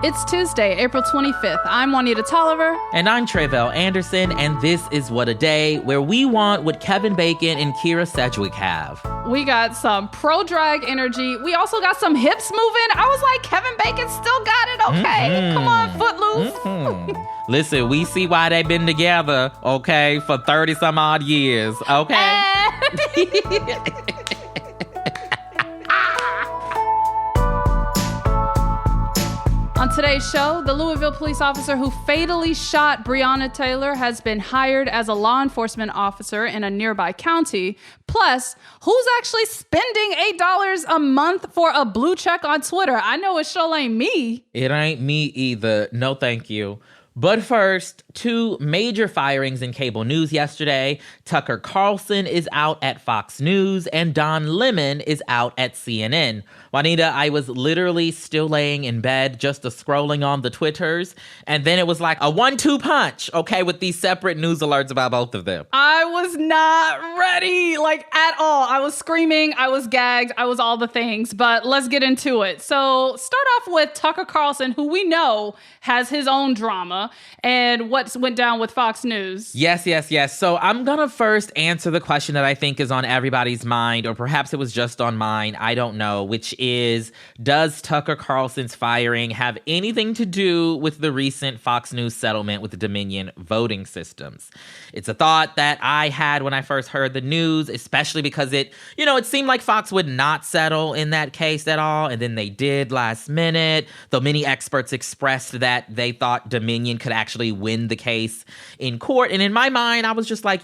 It's Tuesday, April 25th. I'm Juanita Tolliver. And I'm Tre'vell Anderson, and this is What a Day, where we want what Kevin Bacon and Kira Sedgwick have. We got some pro-drag energy. We also got some hips moving. I was like, Kevin Bacon still got it, okay? Come on, Footloose. Listen, we see why they've been together, okay, for 30-some odd years, okay? On today's show, the Louisville police officer who fatally shot Breonna Taylor has been hired as a law enforcement officer in a nearby county. Plus, who's actually spending $8 a month for a blue check on Twitter? I know it sure ain't me. It ain't me either. No, thank you. But first, two major firings in cable news yesterday. Tucker Carlson is out at Fox News and Don Lemon is out at CNN. Juanita, I was literally still laying in bed just scrolling on the Twitters, and then it was like a 1-2 punch, okay, with these separate news alerts about both of them. I was not ready, at all. I was screaming, I was gagged, I was all the things, but let's get into it. So start off with Tucker Carlson, who we know has his own drama, and what went down with Fox News. Yes. So I'm gonna first answer the question that I think is on everybody's mind, or perhaps it was just on mine, I don't know, which is, does Tucker Carlson's firing have anything to do with the recent Fox News settlement with the Dominion voting systems? It's a thought that I had when I first heard the news, especially because it seemed like Fox would not settle in that case at all, and then they did last minute, though many experts expressed that they thought Dominion could actually win the case in court. And in my mind, I was just like,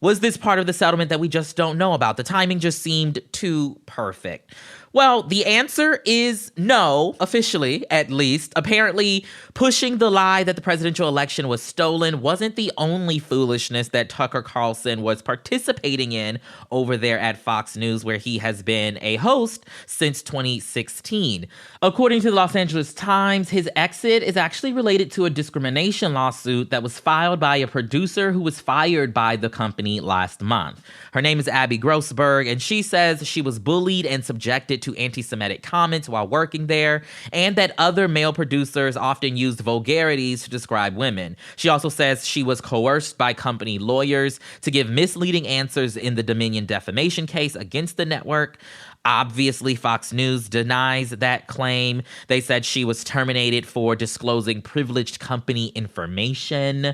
was this part of the settlement that we just don't know about? The timing just seemed too perfect. Well, the answer is no, officially, at least. Apparently, pushing the lie that the presidential election was stolen wasn't the only foolishness that Tucker Carlson was participating in over there at Fox News, where he has been a host since 2016. According to the Los Angeles Times, his exit is actually related to a discrimination lawsuit that was filed by a producer who was fired by the company last month. Her name is Abby Grossberg, and she says she was bullied and subjected to anti-Semitic comments while working there, and that other male producers often used vulgarities to describe women. She also says she was coerced by company lawyers to give misleading answers in the Dominion defamation case against the network. Obviously, Fox News denies that claim. They said she was terminated for disclosing privileged company information.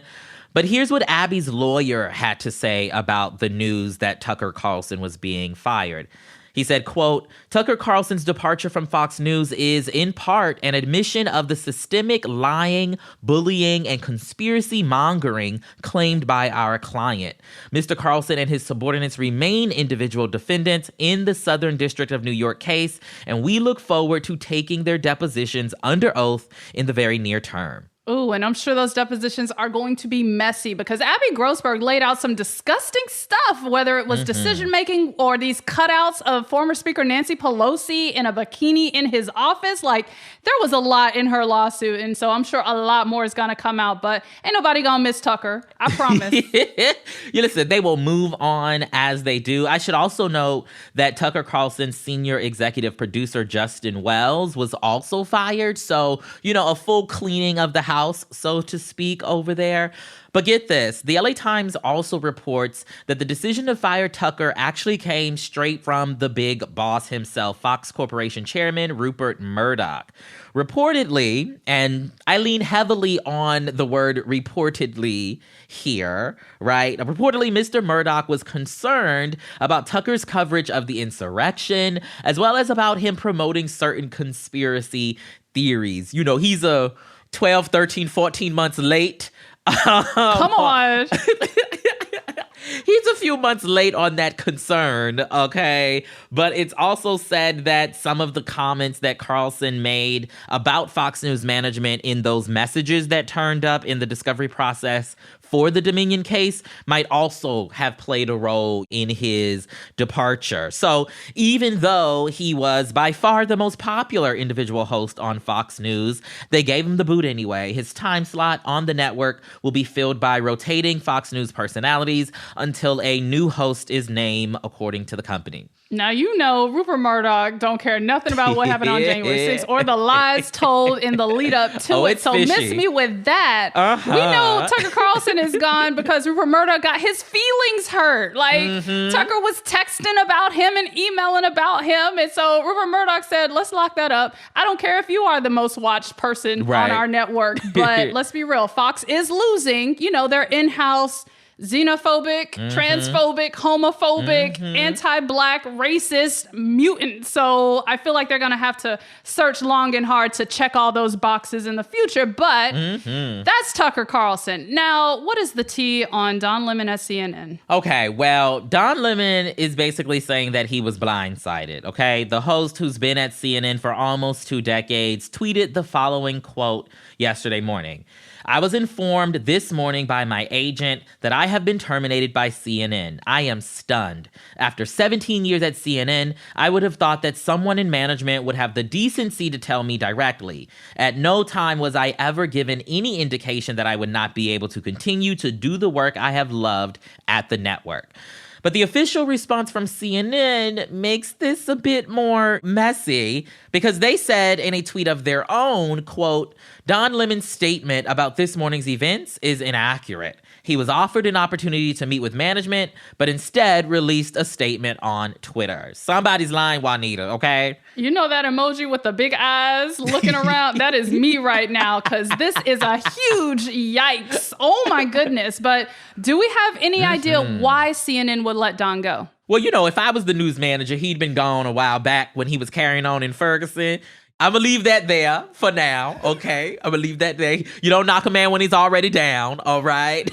But here's what Abby's lawyer had to say about the news that Tucker Carlson was being fired. He said, quote, Tucker Carlson's departure from Fox News is, in part, an admission of the systemic lying, bullying, and conspiracy mongering claimed by our client. Mr. Carlson and his subordinates remain individual defendants in the Southern District of New York case, and we look forward to taking their depositions under oath in the very near term. Ooh, and I'm sure those depositions are going to be messy because Abby Grossberg laid out some disgusting stuff, whether it was decision-making or these cutouts of former Speaker Nancy Pelosi in a bikini in his office. There was a lot in her lawsuit, and so I'm sure a lot more is going to come out, but ain't nobody going to miss Tucker. I promise. Listen, they will move on as they do. I should also note that Tucker Carlson's senior executive producer, Justin Wells, was also fired. So, a full cleaning of the house, so to speak, over there. But get this, the LA Times also reports that the decision to fire Tucker actually came straight from the big boss himself, Fox Corporation chairman Rupert Murdoch. Reportedly, and I lean heavily on the word reportedly here, right? Reportedly, Mr. Murdoch was concerned about Tucker's coverage of the insurrection, as well as about him promoting certain conspiracy theories. He's a 12, 13, 14 months late. Come on. He's a few months late on that concern, okay? But it's also said that some of the comments that Carlson made about Fox News management in those messages that turned up in the discovery process for the Dominion case might also have played a role in his departure. So even though he was by far the most popular individual host on Fox News, they gave him the boot anyway. His time slot on the network will be filled by rotating Fox News personalities until a new host is named, according to the company. Now, you know, Rupert Murdoch don't care nothing about what happened on January 6th or the lies told in the lead up to it. So fishy. miss me with that. We know Tucker Carlson is gone because Rupert Murdoch got his feelings hurt. Like, Tucker was texting about him and emailing about him. And so Rupert Murdoch said, let's lock that up. I don't care if you are the most watched person on our network, but let's be real. Fox is losing, you know, their in-house xenophobic, transphobic, homophobic, anti-black, racist mutant. So I feel like they're going to have to search long and hard to check all those boxes in the future. But that's Tucker Carlson. Now, what is the tea on Don Lemon at CNN? Okay, well, Don Lemon is basically saying that he was blindsided, okay? The host, who's been at CNN for almost 2 decades, tweeted the following quote yesterday morning. I was informed this morning by my agent that I have been terminated by CNN. I am stunned. After 17 years at CNN, I would have thought that someone in management would have the decency to tell me directly. At no time was I ever given any indication that I would not be able to continue to do the work I have loved at the network. But the official response from CNN makes this a bit more messy because they said in a tweet of their own, quote, Don Lemon's statement about this morning's events is inaccurate. He was offered an opportunity to meet with management, but instead released a statement on Twitter. Somebody's lying, Juanita, okay? You know that emoji with the big eyes looking around? That is me right now, because this is a huge yikes. Oh, my goodness. But do we have any idea why CNN would let Don go? Well, you know, if I was the news manager, he'd been gone a while back when he was carrying on in Ferguson. I'm going to leave that there for now, okay? I'm going to leave that there. You don't knock a man when he's already down, all right?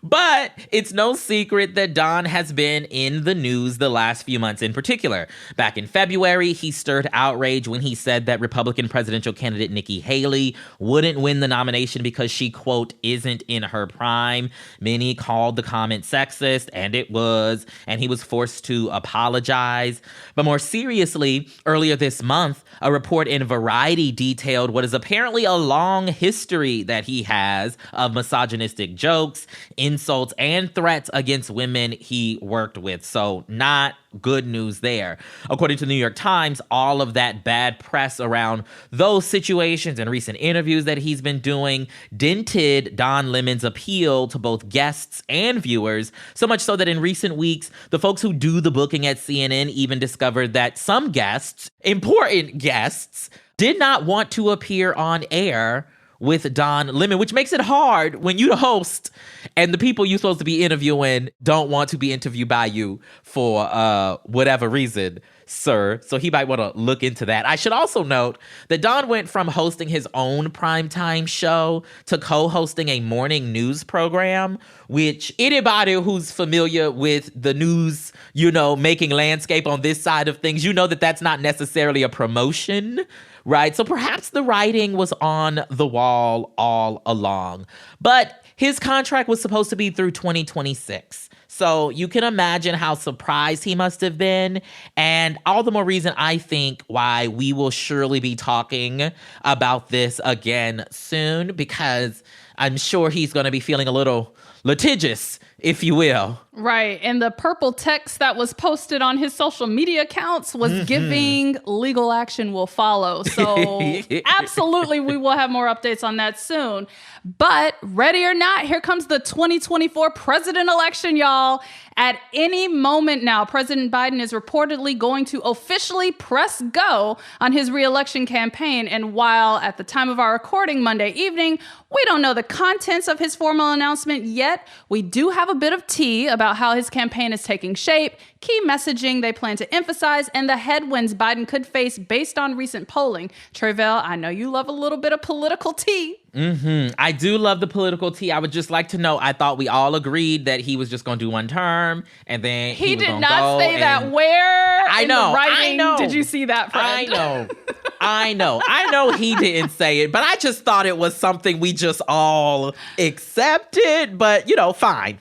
But it's no secret that Don has been in the news the last few months in particular. Back in February, he stirred outrage when he said that Republican presidential candidate Nikki Haley wouldn't win the nomination because she, quote, isn't in her prime. Many called the comment sexist, and it was, and he was forced to apologize. But more seriously, earlier this month, a report in Variety detailed what is apparently a long history that he has of misogynistic jokes, insults, and threats against women he worked with. So not good news there. According to the New York Times, all of that bad press around those situations and recent interviews that he's been doing dented Don Lemon's appeal to both guests and viewers, so much so that in recent weeks, the folks who do the booking at CNN even discovered that some guests, important guests, did not want to appear on air with Don Lemon, which makes it hard when you the host and the people you're supposed to be interviewing don't want to be interviewed by you for whatever reason, sir. So he might want to look into that. I should also note that Don went from hosting his own primetime show to co-hosting a morning news program, which anybody who's familiar with the news, you know, making landscape on this side of things, you know that that's not necessarily a promotion, right? So perhaps the writing was on the wall all along. But his contract was supposed to be through 2026. So you can imagine how surprised he must have been. And all the more reason, I think, why we will surely be talking about this again soon, because I'm sure he's going to be feeling a little litigious, if you will. Right. And the purple text that was posted on his social media accounts was giving legal action will follow. So absolutely, we will have more updates on that soon. But ready or not, here comes the 2024 president election, y'all. At any moment now, President Biden is reportedly going to officially press go on his re-election campaign. And while at the time of our recording Monday evening, we don't know the contents of his formal announcement yet, we do have a bit of tea about how his campaign is taking shape, key messaging they plan to emphasize, and the headwinds Biden could face based on recent polling. Tre'vell, I know you love a little bit of political tea. I do love the political tea. I would just like to know, I thought we all agreed that he was just going to do one term and then he was did not say that. Where I know, in the writing I know. did you see that, friend? I know he didn't say it, but I just thought it was something we just all accepted. But, you know, fine.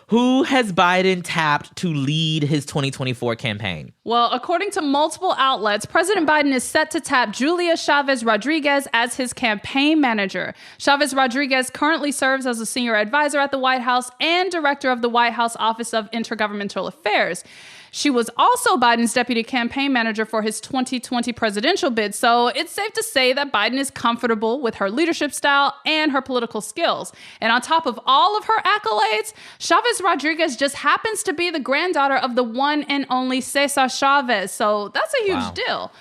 Who has Biden tapped to lead his 2024 campaign? Well, according to multiple outlets, President Biden is set to tap Julia Chavez Rodriguez as his campaign manager. Chavez Rodriguez currently serves as a senior advisor at the White House and director of the White House Office of Intergovernmental Affairs. She was also Biden's deputy campaign manager for his 2020 presidential bid, so it's safe to say that Biden is comfortable with her leadership style and her political skills. And on top of all of her accolades, Chavez Rodriguez just happens to be the granddaughter of the one and only Cesar Chavez, so that's a huge deal.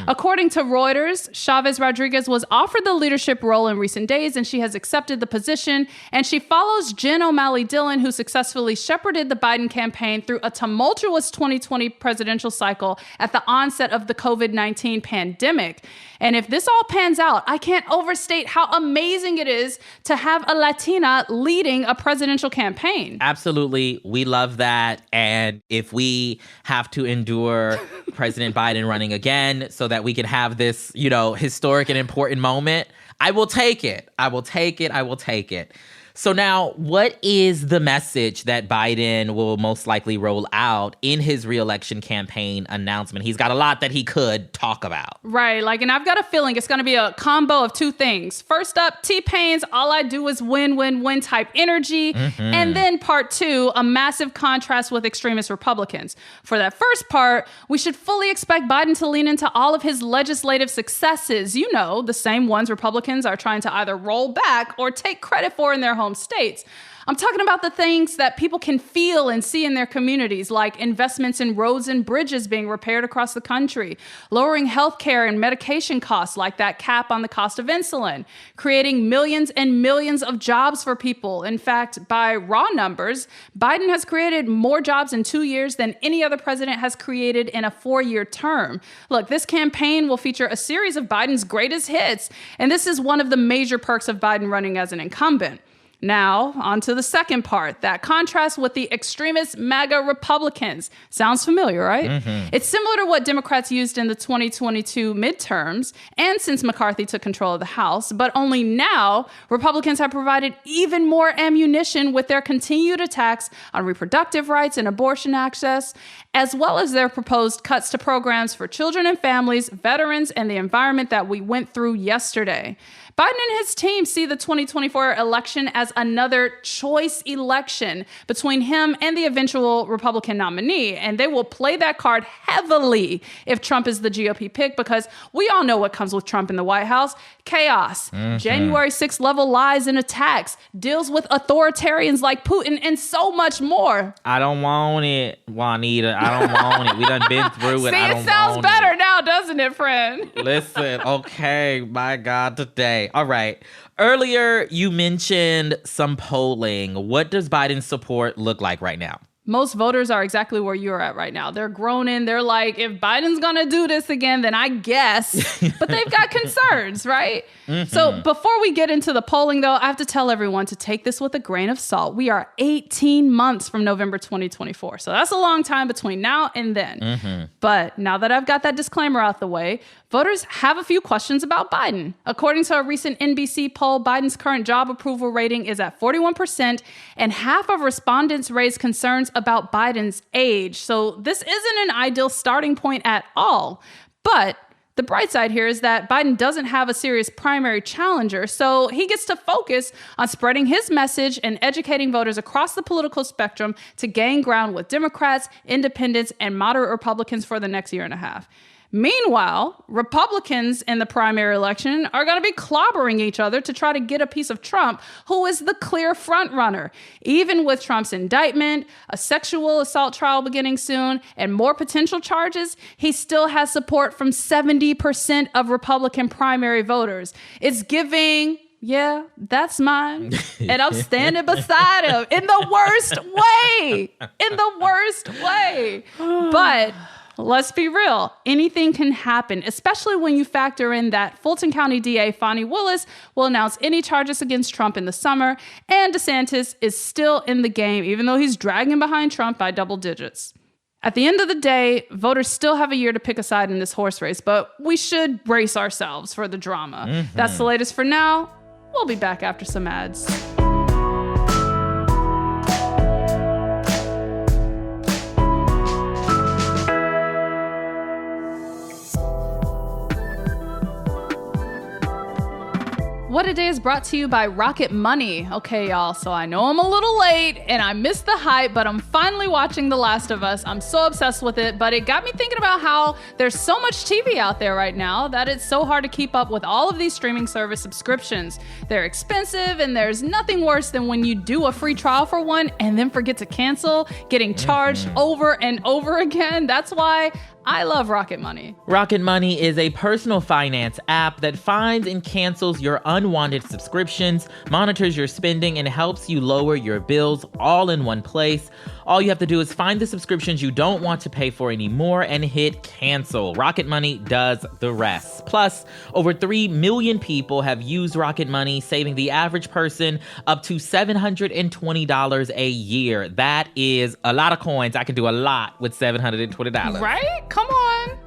According to Reuters, Chavez Rodriguez was offered the leadership role in recent days, and she has accepted the position, and she follows Jen O'Malley Dillon, who successfully shepherded the Biden campaign through a tumultuous 2020 presidential cycle at the onset of the COVID-19 pandemic. And if this all pans out, I can't overstate how amazing it is to have a Latina leading a presidential campaign. Absolutely. We love that. And if we have to endure President Biden running again so that we can have this, historic and important moment, I will take it. I will take it. I will take it. So now, what is the message that Biden will most likely roll out in his reelection campaign announcement? He's got a lot that he could talk about. Right. And I've got a feeling it's going to be a combo of two things. First up, T-Pain's all I do is win, win, win type energy. And then part two, a massive contrast with extremist Republicans. For that first part, we should fully expect Biden to lean into all of his legislative successes. The same ones Republicans are trying to either roll back or take credit for in their home states. I'm talking about the things that people can feel and see in their communities, like investments in roads and bridges being repaired across the country, lowering healthcare and medication costs, like that cap on the cost of insulin, creating millions and millions of jobs for people. In fact, by raw numbers, Biden has created more jobs in 2 years than any other president has created in a 4-year term. Look, this campaign will feature a series of Biden's greatest hits, and this is one of the major perks of Biden running as an incumbent. Now, on to the second part, that contrast with the extremist MAGA Republicans. Sounds familiar, right? It's similar to what Democrats used in the 2022 midterms and since McCarthy took control of the House, but only now Republicans have provided even more ammunition with their continued attacks on reproductive rights and abortion access, as well as their proposed cuts to programs for children and families, veterans, and the environment that we went through yesterday. Biden and his team see the 2024 election as another choice election between him and the eventual Republican nominee, and they will play that card heavily if Trump is the GOP pick, because we all know what comes with Trump in the White House: chaos, January 6th level lies and attacks, deals with authoritarians like Putin, and so much more. I don't want it, Juanita. I don't want it. We done been through it. See, it sounds better now, doesn't it, friend? Listen, okay, my God, today. All right. Earlier, you mentioned some polling. What does Biden's support look like right now? Most voters are exactly where you're at right now. They're groaning. They're like, if Biden's going to do this again, then I guess. But they've got concerns, right? So before we get into the polling, though, I have to tell everyone to take this with a grain of salt. We are 18 months from November 2024. So that's a long time between now and then. But now that I've got that disclaimer out the way, voters have a few questions about Biden. According to a recent NBC poll, Biden's current job approval rating is at 41%, and half of respondents raised concerns about Biden's age. So this isn't an ideal starting point at all. But the bright side here is that Biden doesn't have a serious primary challenger, so he gets to focus on spreading his message and educating voters across the political spectrum to gain ground with Democrats, independents, and moderate Republicans for the next year and a half. Meanwhile, Republicans in the primary election are going to be clobbering each other to try to get a piece of Trump, who is the clear frontrunner. Even with Trump's indictment, a sexual assault trial beginning soon, and more potential charges, he still has support from 70% of Republican primary voters. It's giving, yeah, that's mine, and I'm standing beside him in the worst way. In the worst way. But let's be real. Anything can happen, especially when you factor in that Fulton County DA Fani Willis will announce any charges against Trump in the summer, and DeSantis is still in the game, even though he's dragging behind Trump by double digits. At the end of the day, voters still have a year to pick a side in this horse race, but we should brace ourselves for the drama. That's the latest for now. We'll be back after some ads. What A Day is brought to you by Rocket Money. Okay, y'all, so I know I'm a little late and I missed the hype, but I'm finally watching The Last of Us. I'm so obsessed with it, but it got me thinking about how there's so much TV out there right now that it's so hard to keep up with all of these streaming service subscriptions. They're expensive, and there's nothing worse than when you do a free trial for one and then forget to cancel, getting charged over and over again. That's why I love Rocket Money. Rocket Money is a personal finance app that finds and cancels your unwanted subscriptions, monitors your spending, and helps you lower your bills all in one place. All you have to do is find the subscriptions you don't want to pay for anymore and hit cancel. Rocket Money does the rest. Plus, over 3 million people have used Rocket Money, saving the average person up to $720 a year. That is a lot of coins. I can do a lot with $720. Right? Come on.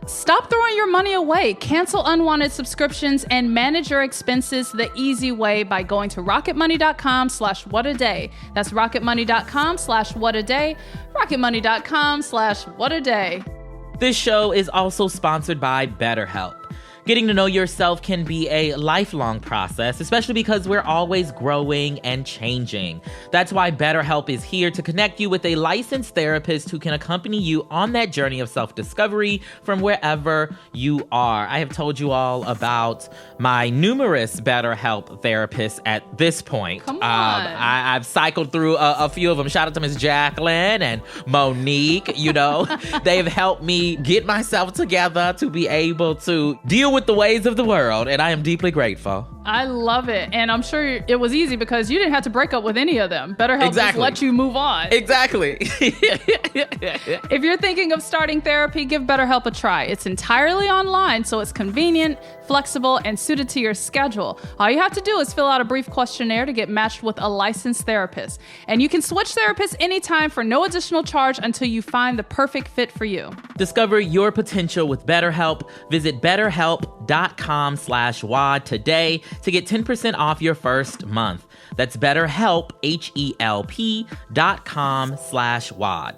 Stop throwing your money away. Cancel unwanted subscriptions and manage your expenses the easy way by going to rocketmoney.com/whataday. That's rocketmoney.com/whataday. rocketmoney.com/whataday. This show is also sponsored by BetterHelp. Getting to know yourself can be a lifelong process, especially because we're always growing and changing. That's why BetterHelp is here to connect you with a licensed therapist who can accompany you on that journey of self-discovery from wherever you are. I have told you all about my numerous BetterHelp therapists at this point. Come on. I've cycled through a few of them. Shout out to Miss Jacqueline and Monique. You know, they've helped me get myself together to be able to deal with the ways of the world, and I am deeply grateful. I love it. And I'm sure it was easy because you didn't have to break up with any of them. BetterHelp just let you move on. Exactly. If you're thinking of starting therapy, give BetterHelp a try. It's entirely online, so it's convenient, flexible, and suited to your schedule. All you have to do is fill out a brief questionnaire to get matched with a licensed therapist. And you can switch therapists anytime for no additional charge until you find the perfect fit for you. Discover your potential with BetterHelp. Visit BetterHelp.com/WAD today to get 10% off your first month. That's BetterHelp, HELP.com/WAD.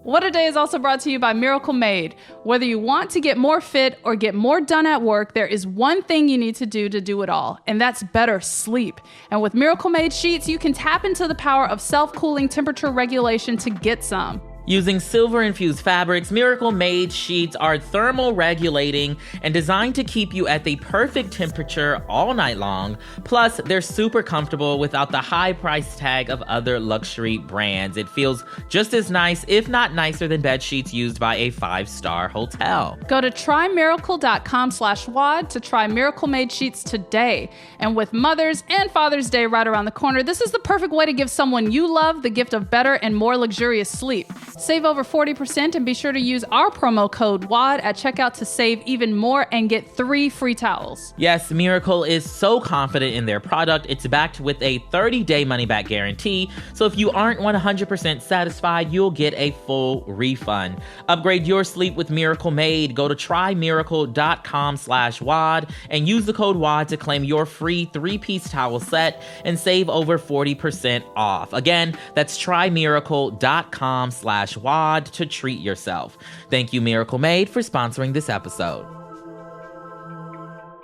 What A Day is also brought to you by Miracle Made. Whether you want to get more fit or get more done at work, there is one thing you need to do it all, and that's better sleep. And with Miracle Made sheets, you can tap into the power of self-cooling temperature regulation to get some. Using silver-infused fabrics, Miracle Made sheets are thermal regulating and designed to keep you at the perfect temperature all night long. Plus, they're super comfortable without the high price tag of other luxury brands. It feels just as nice, if not nicer, than bed sheets used by a 5-star hotel. Go to trymiracle.com/WAD to try Miracle Made sheets today. And with Mother's and Father's Day right around the corner, this is the perfect way to give someone you love the gift of better and more luxurious sleep. Save over 40% and be sure to use our promo code WAD at checkout to save even more and get 3 free towels. Yes, Miracle is so confident in their product. It's backed with a 30-day money-back guarantee. So if you aren't 100% satisfied, you'll get a full refund. Upgrade your sleep with Miracle Made. Go to trymiracle.com/WAD and use the code WAD to claim your free 3-piece towel set and save over 40% off. Again, that's trymiracle.com/WAD to treat yourself. Thank you, Miracle Made, for sponsoring this episode.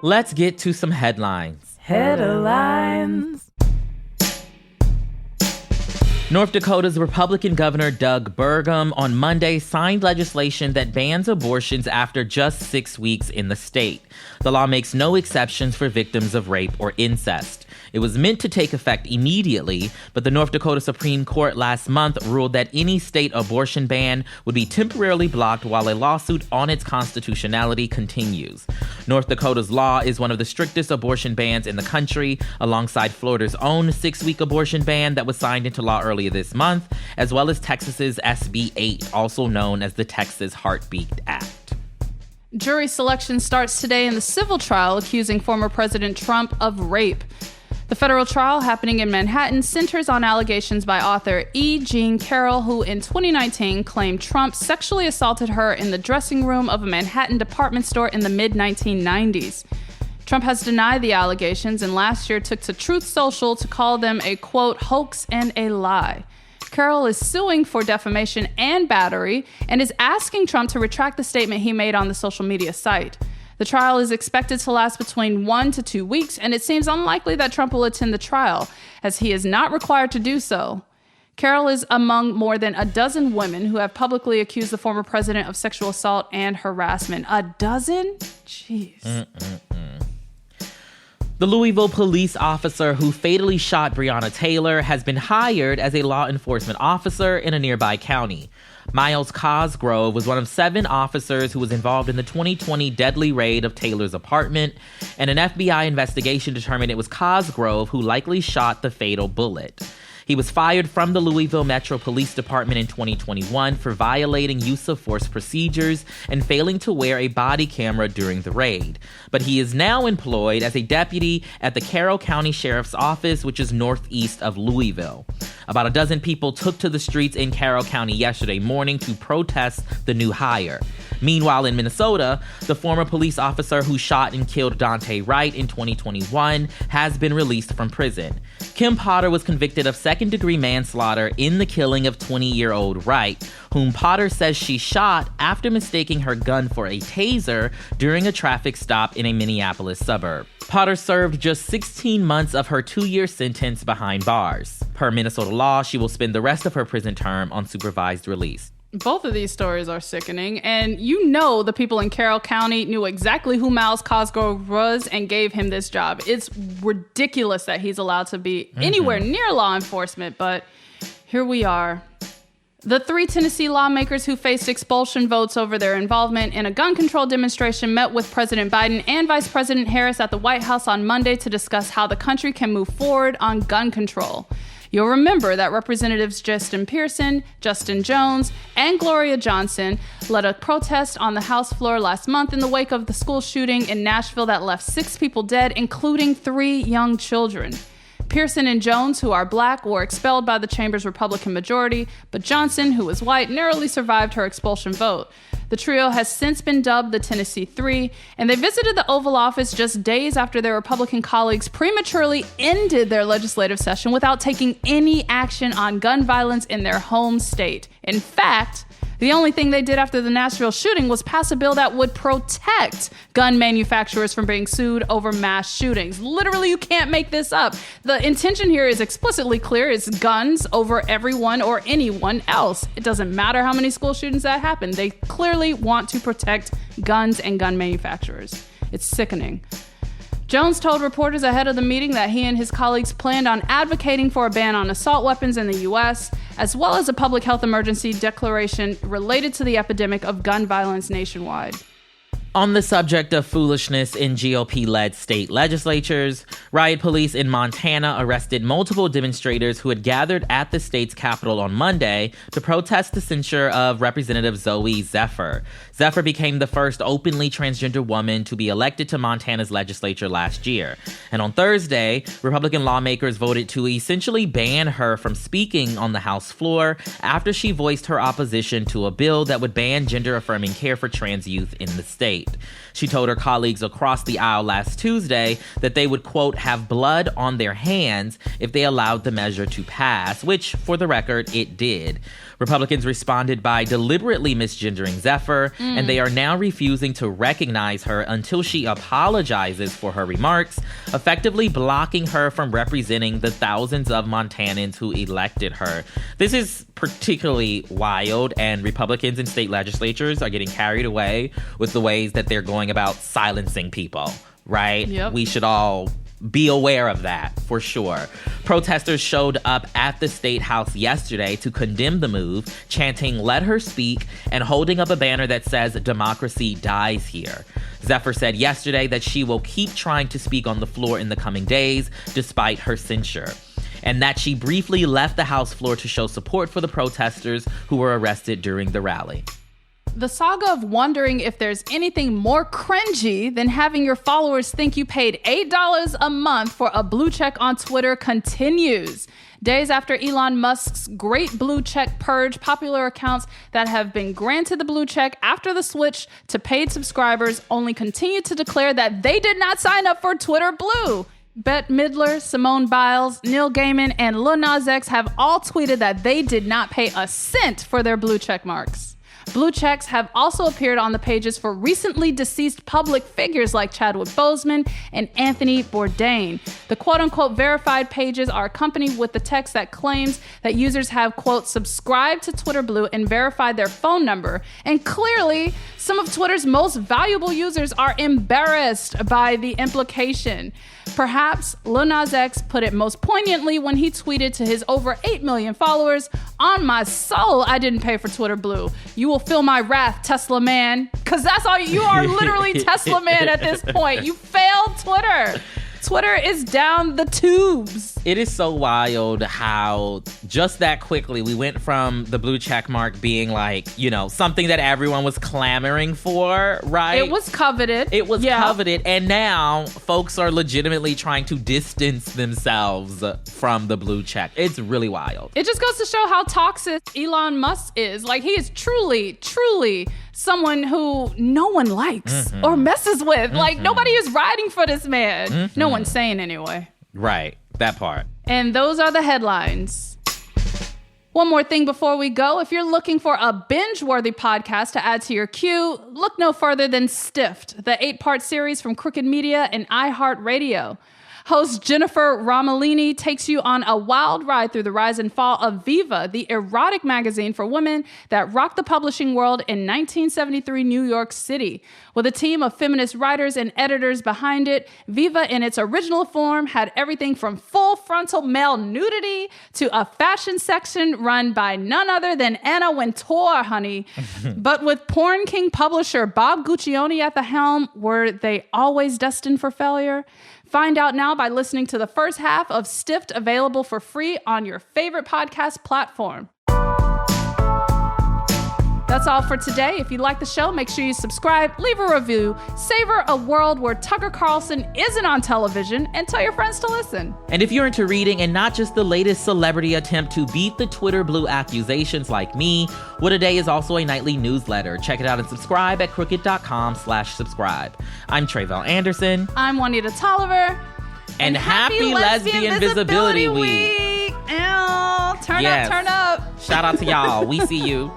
Let's get to some headlines. Headlines. North Dakota's Republican Governor Doug Burgum on Monday signed legislation that bans abortions after just 6 weeks in the state. The law makes no exceptions for victims of rape or incest. It was meant to take effect immediately, but the North Dakota Supreme Court last month ruled that any state abortion ban would be temporarily blocked while a lawsuit on its constitutionality continues. North Dakota's law is one of the strictest abortion bans in the country, alongside Florida's own 6-week abortion ban that was signed into law earlier this month, as well as Texas's SB 8, also known as the Texas Heartbeat Act. Jury selection starts today in the civil trial accusing former President Trump of rape. The federal trial happening in Manhattan centers on allegations by author E. Jean Carroll, who in 2019 claimed Trump sexually assaulted her in the dressing room of a Manhattan department store in the mid-1990s. Trump has denied the allegations and last year took to Truth Social to call them a, quote, hoax and a lie. Carroll is suing for defamation and battery and is asking Trump to retract the statement he made on the social media site. The trial is expected to last between 1 to 2 weeks, and it seems unlikely that Trump will attend the trial, as he is not required to do so. Carol is among more than a dozen women who have publicly accused the former president of sexual assault and harassment. A dozen? Jeez. The Louisville police officer who fatally shot Breonna Taylor has been hired as a law enforcement officer in a nearby county. Miles Cosgrove was one of 7 officers who was involved in the 2020 deadly raid of Taylor's apartment, and an FBI investigation determined it was Cosgrove who likely shot the fatal bullet. He was fired from the Louisville Metro Police Department in 2021 for violating use of force procedures and failing to wear a body camera during the raid. But he is now employed as a deputy at the Carroll County Sheriff's Office, which is northeast of Louisville. About a dozen people took to the streets in Carroll County yesterday morning to protest the new hire. Meanwhile, in Minnesota, the former police officer who shot and killed Daunte Wright in 2021 has been released from prison. Kim Potter was convicted of second-degree manslaughter in the killing of 20-year-old Wright, whom Potter says she shot after mistaking her gun for a taser during a traffic stop in a Minneapolis suburb. Potter served just 16 months of her 2-year sentence behind bars. Per Minnesota law, she will spend the rest of her prison term on supervised release. Both of these stories are sickening, and you know the people in Carroll County knew exactly who Miles Cosgrove was and gave him this job. It's ridiculous that he's allowed to be anywhere near law enforcement, but here we are. The 3 Tennessee lawmakers who faced expulsion votes over their involvement in a gun control demonstration met with President Biden and Vice President Harris at the White House on Monday to discuss how the country can move forward on gun control. You'll remember that Representatives Justin Pearson, Justin Jones, and Gloria Johnson led a protest on the House floor last month in the wake of the school shooting in Nashville that left 6 people dead, including 3 young children. Pearson and Jones, who are black, were expelled by the chamber's Republican majority, but Johnson, who is white, narrowly survived her expulsion vote. The trio has since been dubbed the Tennessee Three, and they visited the Oval Office just days after their Republican colleagues prematurely ended their legislative session without taking any action on gun violence in their home state. In fact, the only thing they did after the Nashville shooting was pass a bill that would protect gun manufacturers from being sued over mass shootings. Literally, you can't make this up. The intention here is explicitly clear. It's guns over everyone or anyone else. It doesn't matter how many school shootings that happen. They clearly want to protect guns and gun manufacturers. It's sickening. Jones told reporters ahead of the meeting that he and his colleagues planned on advocating for a ban on assault weapons in the U.S., as well as a public health emergency declaration related to the epidemic of gun violence nationwide. On the subject of foolishness in GOP-led state legislatures, riot police in Montana arrested multiple demonstrators who had gathered at the state's capitol on Monday to protest the censure of Representative Zoe Zephyr. Zephyr became the first openly transgender woman to be elected to Montana's legislature last year. And on Thursday, Republican lawmakers voted to essentially ban her from speaking on the House floor after she voiced her opposition to a bill that would ban gender-affirming care for trans youth in the state. She told her colleagues across the aisle last Tuesday that they would, quote, have blood on their hands if they allowed the measure to pass, which, for the record, it did. Republicans responded by deliberately misgendering Zephyr, and they are now refusing to recognize her until she apologizes for her remarks, effectively blocking her from representing the thousands of Montanans who elected her. This is particularly wild, and Republicans in state legislatures are getting carried away with the ways that they're going about silencing people, right? Yep. We should all be aware of that, for sure. Protesters showed up at the State House yesterday to condemn the move, chanting, "Let her speak," and holding up a banner that says, "Democracy dies here." Zephyr said yesterday that she will keep trying to speak on the floor in the coming days, despite her censure, and that she briefly left the House floor to show support for the protesters who were arrested during the rally. The saga of wondering if there's anything more cringy than having your followers think you paid $8 a month for a blue check on Twitter continues. Days after Elon Musk's great blue check purge, popular accounts that have been granted the blue check after the switch to paid subscribers only continue to declare that they did not sign up for Twitter Blue. Bette Midler, Simone Biles, Neil Gaiman, and Lil Nas X have all tweeted that they did not pay a cent for their blue check marks. Blue checks have also appeared on the pages for recently deceased public figures like Chadwick Boseman and Anthony Bourdain. The quote-unquote verified pages are accompanied with the text that claims that users have, quote, subscribed to Twitter Blue and verified their phone number. And clearly, some of Twitter's most valuable users are embarrassed by the implication. Perhaps Lil Nas X put it most poignantly when he tweeted to his over 8 million followers, "On my soul, I didn't pay for Twitter Blue. You will feel my wrath, Tesla man." Because that's all you are, literally Tesla man at this point. You failed Twitter. Twitter is down the tubes. It is so wild how just that quickly we went from the blue check mark being like, you know, something that everyone was clamoring for, right? It was coveted. Coveted. And now folks are legitimately trying to distance themselves from the blue check. It's really wild. It just goes to show how toxic Elon Musk is. Like, he is truly, truly someone who no one likes or messes with. Like, nobody is riding for this man. No one's saying anyway. Right. That part. And those are the headlines. One more thing before we go. If you're looking for a binge-worthy podcast to add to your queue, look no further than Stiffed, the 8-part series from Crooked Media and iHeartRadio. Host Jennifer Romolini takes you on a wild ride through the rise and fall of Viva, the erotic magazine for women that rocked the publishing world in 1973 New York City. With a team of feminist writers and editors behind it, Viva in its original form had everything from full frontal male nudity to a fashion section run by none other than Anna Wintour, honey. But with porn king publisher Bob Guccione at the helm, were they always destined for failure? Find out now by listening to the first half of Stiffed, available for free on your favorite podcast platform. That's all for today. If you like the show, make sure you subscribe, leave a review, savor a world where Tucker Carlson isn't on television, and tell your friends to listen. And if you're into reading and not just the latest celebrity attempt to beat the Twitter Blue accusations like me, What A Day is also a nightly newsletter. Check it out and subscribe at crooked.com/subscribe. I'm Tre'vell Anderson. I'm Juanita Tolliver. And happy Lesbian Visibility Week. Ew, turn up, turn up. Shout out to y'all. We see you.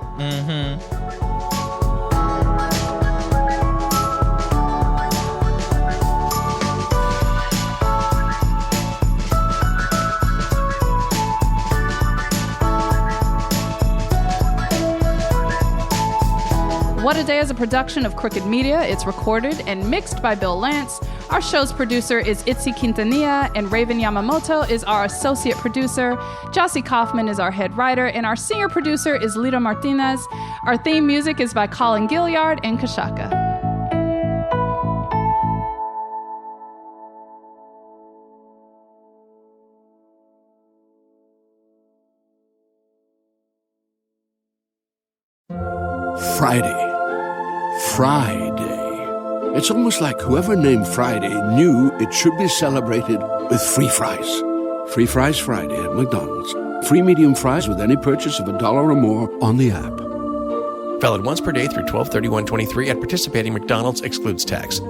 What A Day is a production of Crooked Media. It's recorded and mixed by Bill Lance. Our show's producer is Itzy Quintanilla, and Raven Yamamoto is our associate producer. Jossie Kaufman is our head writer, and our senior producer is Lito Martinez. Our theme music is by Colin Gilliard and Kashaka. Friday. It's almost like whoever named Friday knew it should be celebrated with free fries. Free Fries Friday at McDonald's. Free medium fries with any purchase of $1 or more on the app. Valid once per day through 12/31/23 at participating McDonald's, excludes tax.